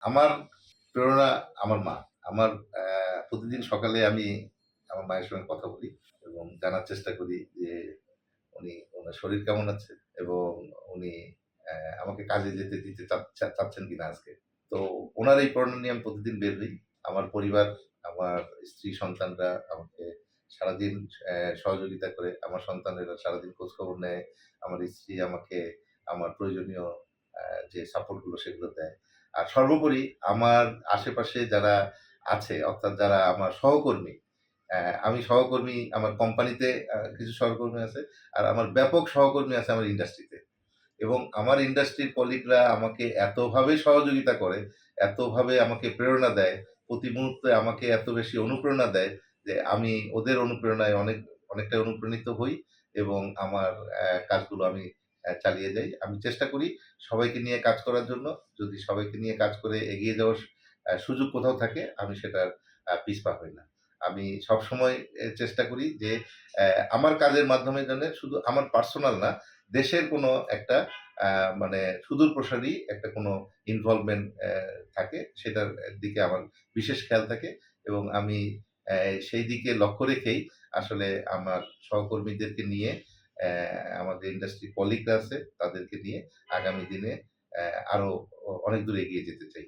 আমার প্রেরণা আমার মা। আমার প্রতিদিন সকালে আমি আমার মায়ের সঙ্গে কথা বলি এবং জানার চেষ্টা করি যে উনার শরীর কেমন আছে এবং উনি অ্যা আমাকে কাজে যেতে দিতে চাচ্ছেন কিনা আজকে। তো উনার এই প্রেরণা নিয়ে আমি প্রতিদিন বের হই। আমার পরিবার, আমার স্ত্রী সন্তানরা আমাকে সারাদিন সহযোগিতা করে। আমার সন্তানেরা সারাদিন খোঁজখবর নেয়। আমার স্ত্রী আমাকে আমার প্রয়োজনীয় অ্যা যে সাপোর্ট গুলো সেগুলো দেয়। আর সর্বোপরি আমার আশেপাশে যারা আছে অর্থাৎ যারা আমার সহকর্মী, আমি সহকর্মী আমার কোম্পানিতে কিছু সহকর্মী আছে। আর আমার ব্যাপক সহকর্মী আছে আমার ইন্ডাস্ট্রিতে। এবং আমার ইন্ডাস্ট্রির কলিগরা আমাকে এতভাবে সহযোগিতা করে, এতভাবে আমাকে প্রেরণা দেয়, প্রতি মুহূর্তে আমাকে এত বেশি অনুপ্রেরণা দেয় যে আমি ওদের অনুপ্রেরণায় অনেকটাই অনুপ্রাণিত হই এবং আমার কাজগুলো আমি চালিয়ে যাই। আমি চেষ্টা করি সবাইকে নিয়ে কাজ করার জন্য। যদি সবাইকে নিয়ে কাজ করে এগিয়ে যাওয়ার সুযোগ কোথাও থাকে আমি সেটার পিছপা হই না। আমি সবসময় চেষ্টা করি যে আমার কাজের মাধ্যমে যেন শুধু আমার পার্সোনাল না, দেশের কোনো একটা আ মানে সুদূরপ্রসারী একটা কোনো ইনভলভমেন্ট থাকে সেটার দিকে আমার বিশেষ খেয়াল থাকে এবং আমি অ্যা সেই দিকে লক্ষ্য রেখেই আসলে আমার সহকর্মীদেরকে নিয়ে আমাদের ইন্ডাস্ট্রি কলিগরা আছে তাদেরকে নিয়ে আগামী দিনে আরো অনেক দূর এগিয়ে যেতে চাই।